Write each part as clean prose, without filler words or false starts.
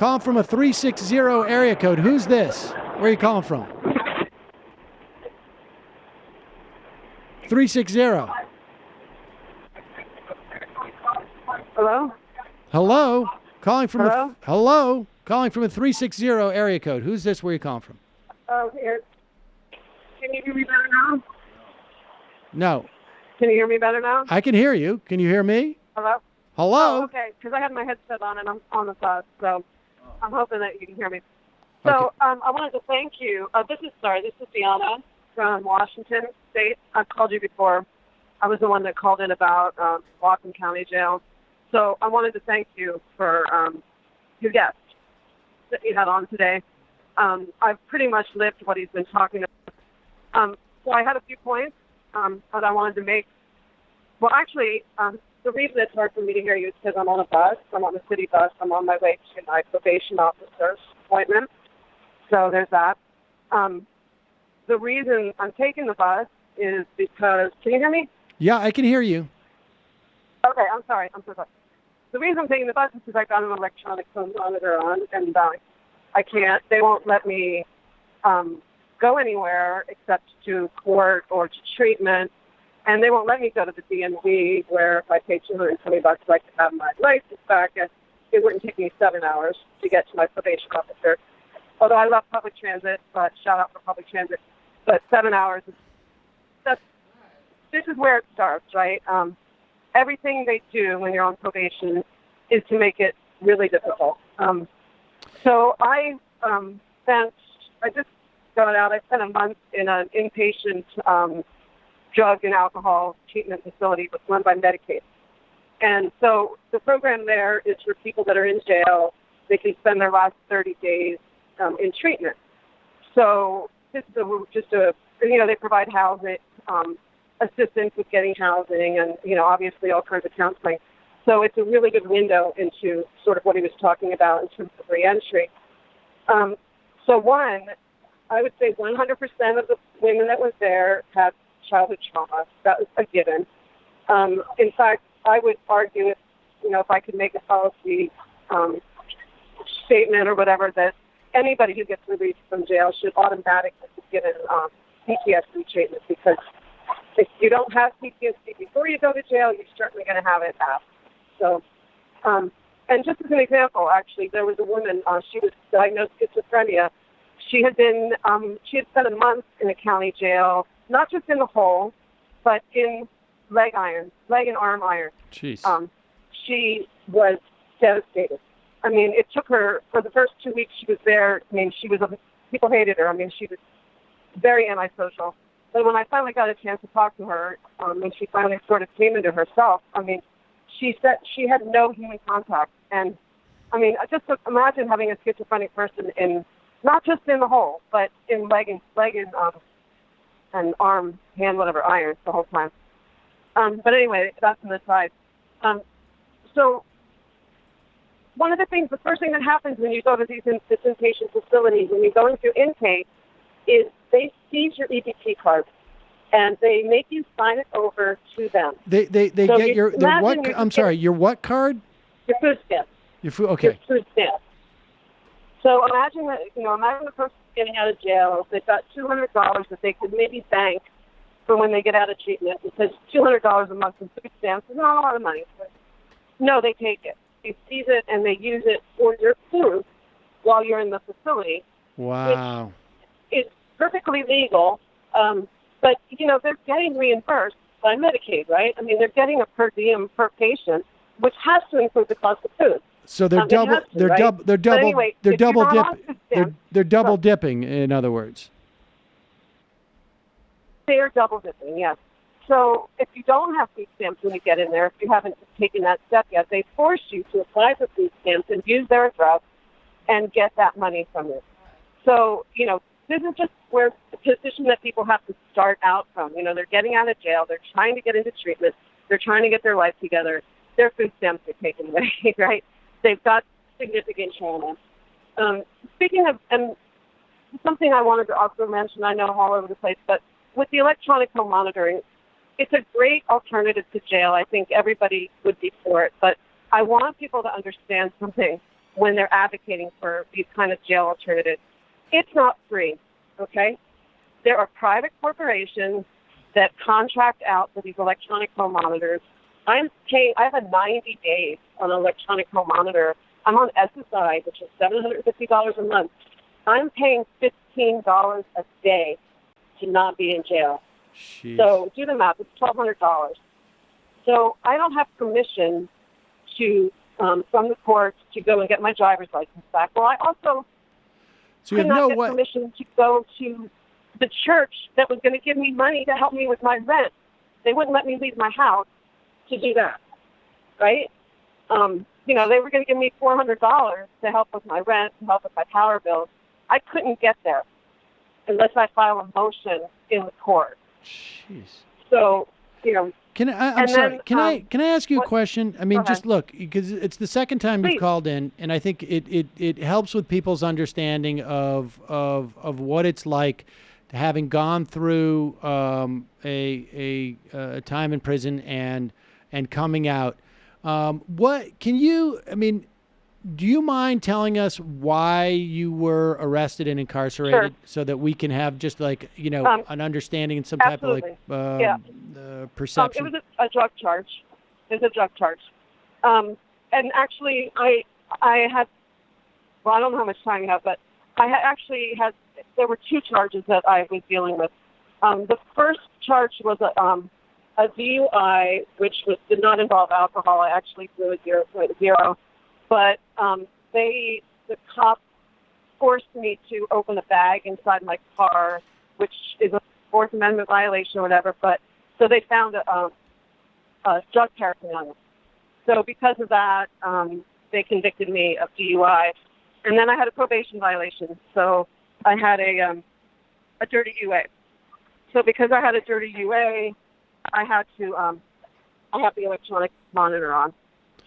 Calling from a 360 area code. Who's this? Where are you calling from? 360. Hello? Hello? Calling from Hello? Hello? Calling from a 360 area code. Who's this? Where are you calling from? Oh, here. Can you hear me better now? No. Can you hear me better now? I can hear you. Can you hear me? Hello? Hello? Oh, okay, because I had my headset on and I'm on the bus, so I'm hoping that you can hear me. So I wanted to thank you. This is Deanna from Washington State. I've called you before. I was the one that called in about Whatcom County Jail. So I wanted to thank you for your guest that you had on today. I've pretty much lived what he's been talking about. So I had a few points that I wanted to make. Well, actually, the reason it's hard for me to hear you is because I'm on a bus. I'm on the city bus. I'm on my way to my probation officer's appointment. So there's that. The reason I'm taking the bus is because, can you hear me? Yeah, I can hear you. Okay, I'm sorry. I'm so sorry. The reason I'm taking the bus is because I got an electronic phone monitor on, and I can't. They won't let me go anywhere except to court or to treatment, and they won't let me go to the DMV, where if I pay $220, I could have my license back, and it wouldn't take me 7 hours to get to my probation officer. Although I love public transit, but shout out for public transit. But 7 hours, this is where it starts, right? Everything they do when you're on probation is to make it really difficult. So I just got out. I spent a month in an inpatient drug and alcohol treatment facility run by Medicaid. And so the program there is for people that are in jail. They can spend their last 30 days in treatment. So they provide housing, assistance with getting housing, and obviously all kinds of counseling. So it's a really good window into sort of what he was talking about in terms of reentry. I would say 100% of the women that was there had childhood trauma. That was a given. In fact, I would argue if I could make a policy statement or whatever, that anybody who gets released from jail should automatically be given PTSD treatment, because if you don't have PTSD before you go to jail, you're certainly going to have it after. So, and just as an example, actually, there was a woman, she was diagnosed with schizophrenia. She had spent a month in a county jail, not just in the hole, but in leg and arm irons. Jeez. She was devastated. I mean, it took her, for the first 2 weeks she was there, people hated her. I mean, she was very antisocial. But when I finally got a chance to talk to her, when she finally sort of came into herself, I mean, she said she had no human contact. And, I mean, just imagine having a schizophrenic person in, not just in the hole, but in leg and arm, hand, whatever, irons the whole time. But anyway, that's an aside. So one of the first thing that happens when you go to this inpatient facility, when you're going through intake, is they seize your EBT card, and they make you sign it over to them. They get your what? I'm sorry, your what card? Your food stamp. Your food. Okay. Your food stamp. So imagine the person getting out of jail. They've got $200 that they could maybe bank for when they get out of treatment, because $200 a month in food stamps is not a lot of money. But no, they take it. They seize it and they use it for your food while you're in the facility. Wow. It's perfectly legal, but they're getting reimbursed by Medicaid, right? I mean, they're getting a per diem per patient, which has to include the cost of food. So they're double dipping, in other words. They are double dipping, yes. So if you don't have food stamps when you get in there, if you haven't taken that step yet, they force you to apply for food stamps and use their address and get that money from you. So, this is just where the position that people have to start out from. They're getting out of jail. They're trying to get into treatment. They're trying to get their life together. Their food stamps are taken away, right? They've got significant trauma. Speaking of, and something I wanted to also mention, I know I'm all over the place, but with the electronic home monitoring, it's a great alternative to jail. I think everybody would be for it, but I want people to understand something. when they're advocating for these kind of jail alternatives. It's not free, okay? There are private corporations that contract out for these electronic home monitors. I have a 90 days on an electronic home monitor. I'm on SSI, which is $750 a month. I'm paying $15 a day to not be in jail. Jeez. So do the math. It's $1,200. So I don't have permission to from the court to go and get my driver's license back. Well, I also could not get permission to go to the church that was going to give me money to help me with my rent. They wouldn't let me leave my house to do that, right? They were going to give me $400 to help with my rent, to help with my power bills. I couldn't get there unless I file a motion in the court. Jeez. So, Can I ask you a question? I mean, just look, because it's the second time you've called in, and I think it helps with people's understanding of what it's like to having gone through a time in prison and coming out. Do you mind telling us why you were arrested and incarcerated so that we can have just an understanding and some type of perception? It was a drug charge. It was a drug charge. And actually I had, I don't know how much time you have, but there were two charges that I was dealing with. The first charge was a DUI, which did not involve alcohol. I actually threw a 0.0. But the cop forced me to open a bag inside my car, which is a Fourth Amendment violation or whatever. But so they found a drug paraphernalia. So because of that, they convicted me of DUI, and then I had a probation violation. So I had a dirty UA. So because I had a dirty UA, I had to I have the electronic monitor on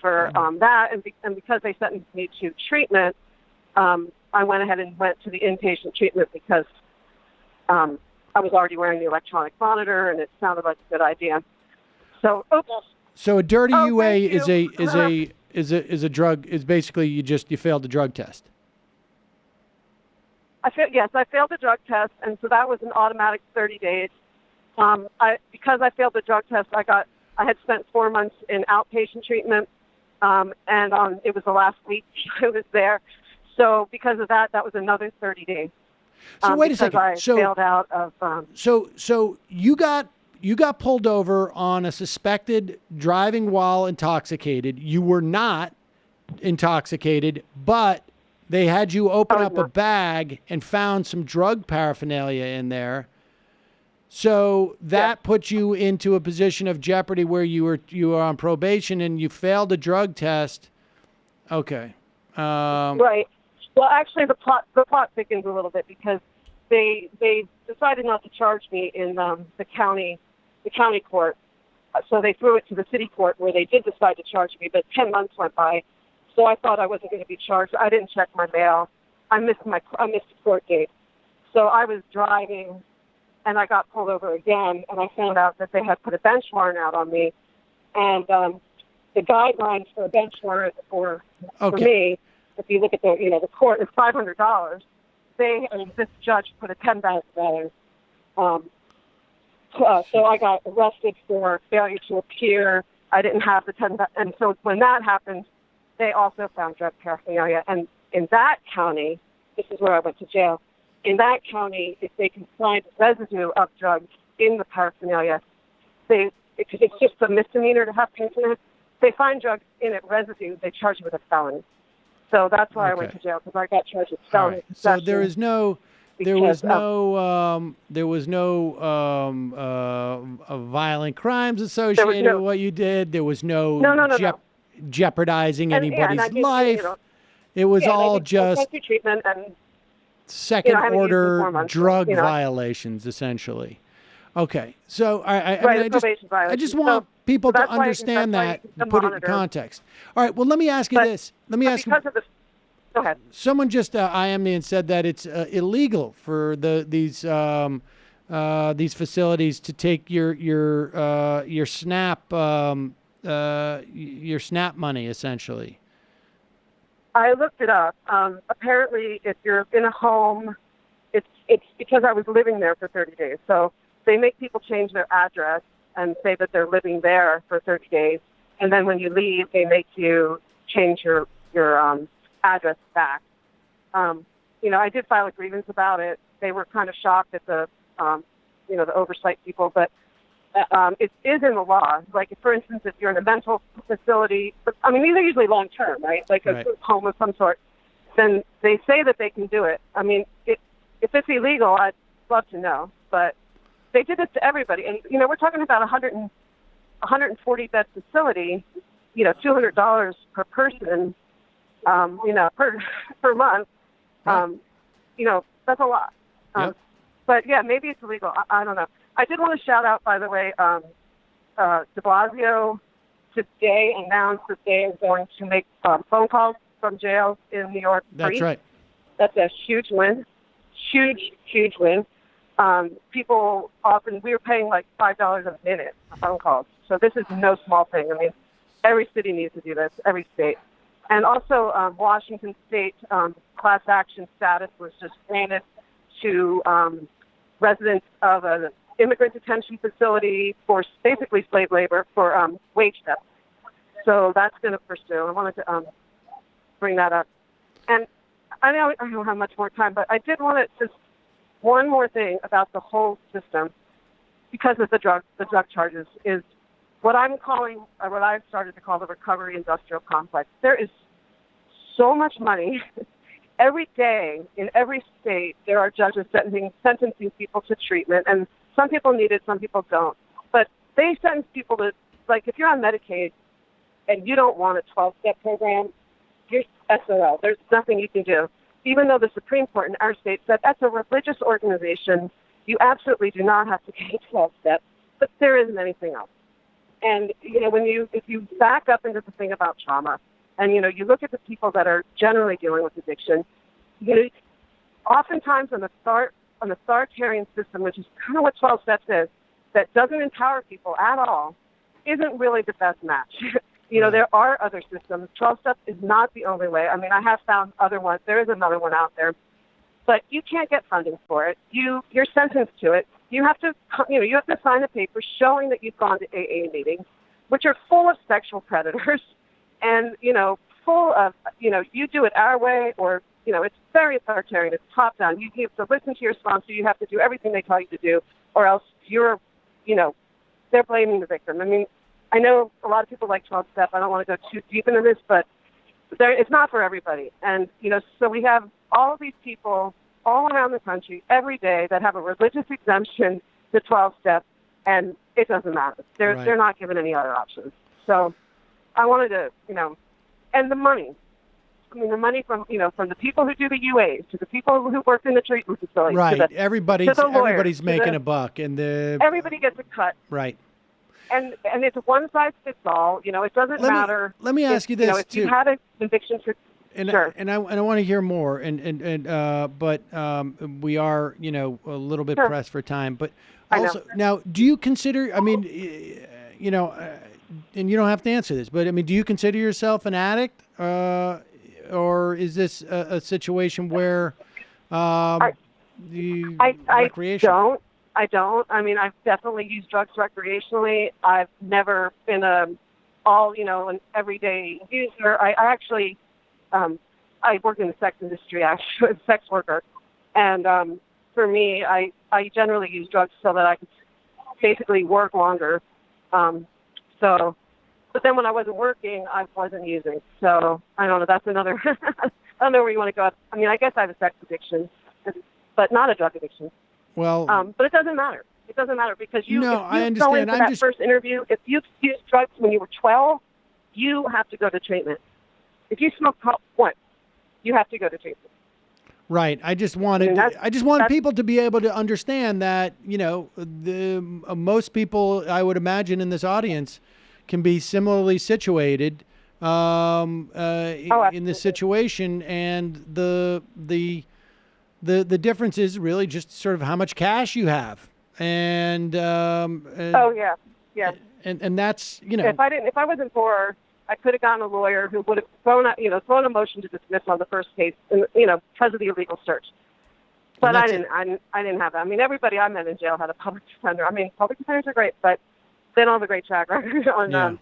for that, and because they sentenced me to treatment, I went ahead and went to the inpatient treatment because I was already wearing the electronic monitor, and it sounded like a good idea. So, So a dirty UA is a drug. Is basically you failed the drug test. I failed the drug test, and so that was an automatic 30 days. Because I failed the drug test, I had spent 4 months in outpatient treatment. And it was the last week I was there. So because of that, that was another 30 days. So wait a second. I failed out of. So you got pulled over on a suspected driving while intoxicated. You were not intoxicated, but they had you open up a bag and found some drug paraphernalia in there. So that put you into a position of jeopardy where you were on probation and you failed a drug test. Okay. Right. Well, actually, the plot thickens a little bit because they decided not to charge me in the county court. So they threw it to the city court where they did decide to charge me. But 10 months went by, so I thought I wasn't going to be charged. I didn't check my mail. I missed the court date. So I was driving. And I got pulled over again, and I found out that they had put a bench warrant out on me. And the guidelines for a bench warrant for me, if you look at the court, is $500. This judge put a $10,000. So I got arrested for failure to appear. I didn't have the $10,000, and so when that happened, they also found drug paraphernalia. And in that county, this is where I went to jail. In that county, if they can find residue of drugs in the paraphernalia, because it's just a misdemeanor to have paraphernalia, they find drugs in it, residue, they charge you with a felony. So that's why I went to jail, because I got charged with felony. Right. So there was no violent crimes associated with what you did. There was no jeopardizing anybody's life. It was all just treatment and second order drug violations, essentially. Okay, so I just want people to understand that and put it in context. All right, well, let me ask you this. Let me ask you. Go ahead. Someone just IM'd me and said that it's illegal for these facilities to take your SNAP money, essentially. I looked it up. Apparently, if you're in a home, it's because I was living there for 30 days. So they make people change their address and say that they're living there for 30 days. And then when you leave, they make you change your address back. I did file a grievance about it. They were kind of shocked at the oversight people, but it is in the law. Like, for instance, if you're in a mental facility, these are usually long-term, right? Like a home of some sort, then they say that they can do it. If it's illegal, I'd love to know, but they did this to everybody. And, we're talking about a 140-bed facility, $200 per person, per month. That's a lot. Yep. But, yeah, maybe it's illegal. I don't know. I did want to shout out, by the way, de Blasio today announced that they are going to make phone calls from jails in New York free. That's right. That's a huge win. Huge win. People often, we were paying like $5 a minute for phone calls. So this is no small thing. Every city needs to do this, every state. And also, Washington State class action status was just granted to residents of an immigrant detention facility for basically slave labor for wage theft. So that's going to pursue. I wanted to bring that up. And I don't have much more time, but I did want to just one more thing about the whole system because of the drug charges is what I'm calling, or what I've started to call the recovery industrial complex. There is so much money. Every day in every state, there are judges sentencing people to treatment, and some people need it, some people don't. But they sentence people to, like, if you're on Medicaid and you don't want a 12-step program, you're SOL. There's nothing you can do. Even though the Supreme Court in our state said that's a religious organization, you absolutely do not have to take 12 steps, but there isn't anything else. And, if you back up into the thing about trauma, and, you look at the people that are generally dealing with addiction, oftentimes on an authoritarian system, which is kind of what 12 steps is, that doesn't empower people at all, isn't really the best match. There are other systems. 12 steps is not the only way. I have found other ones. There is another one out there. But you can't get funding for it. You're sentenced to it. You have to sign a paper showing that you've gone to AA meetings, which are full of sexual predators and, full of, you do it our way or, it's very authoritarian. It's top down. You have to listen to your sponsor. You have to do everything they tell you to do or else you're, they're blaming the victim. I know a lot of people like 12-step. I don't want to go too deep into this, but it's not for everybody. And, so we have all of these people all around the country every day that have a religious exemption to 12-step, and it doesn't matter. They're not given any other options. So I wanted to, and the money. The money from the people who do the UAs to the people who work in the treatment facility. Right. To Everybody's making a buck, and everybody gets a cut. Right. And it's one size fits all. It doesn't matter. Let me ask you this if too. You had a conviction for. Sure. And I want to hear more. But we are a little bit pressed for time. But also now, do you consider? And you don't have to answer this, but do you consider yourself an addict? Or is this a situation where recreation? I don't. I've definitely used drugs recreationally. I've never been an everyday user. I actually, I work in the sex industry, actually, as a sex worker. And for me, I generally use drugs so that I could basically work longer. But then when I wasn't working, I wasn't using. So I don't know. That's another. I don't know where you want to go. I guess I have a sex addiction, but not a drug addiction. Well, but it doesn't matter. It doesn't matter because if you I understand. go into that first interview, if you've used drugs when you were 12, you have to go to treatment. If you smoke once, you have to go to treatment. Right. I just wanted people to be able to understand that most people, I would imagine, in this audience, can be similarly situated in this situation, and the difference is really just sort of how much cash you have, and yeah, and that's if I wasn't poor, I could have gotten a lawyer who would have thrown a motion to dismiss on the first case, because of the illegal search. But I didn't have that. I mean, everybody I met in jail had a public defender. I mean, public defenders are great, but they don't have a great track record on.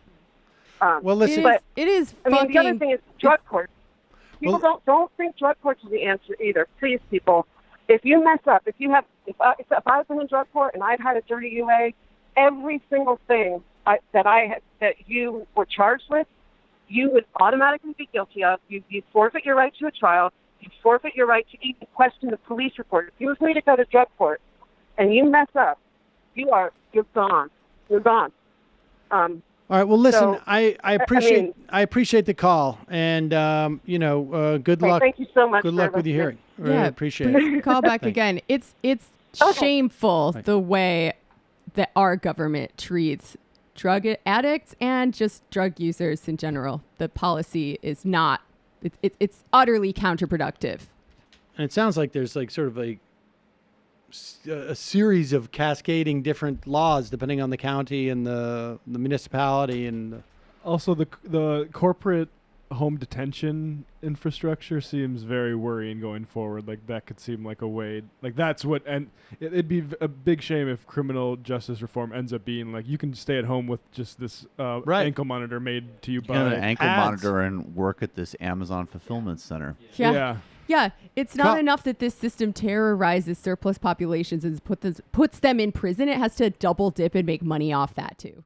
Well, listen, it is. I mean, the other thing is drug court. People don't think drug courts is the answer either. Please, people, if you mess up, if I've been in drug court and I've had a dirty UA, every single thing that you were charged with, you would automatically be guilty of. You forfeit your right to a trial. You forfeit your right to even question the police report. If you were free to go to drug court and you mess up, you're gone. You're gone. All right. Well, listen, So, I appreciate the call, and good luck. Thank you so much. Good luck with your hearing. Really appreciate please it. call back again. It's shameful the way that our government treats drug addicts and just drug users in general. The policy is not. It's utterly counterproductive. And it sounds like there's like sort of a series of cascading different laws depending on the county and the municipality, and also the corporate home detention infrastructure seems very worrying going forward. Like that could seem like a way, like that's what, and it'd be a big shame if criminal justice reform ends up being like you can stay at home with just this ankle monitor made to you by an ankle ads. monitor and work at this Amazon fulfillment center. Yeah, it's not enough that this system terrorizes surplus populations and puts them in prison. It has to double dip and make money off that too.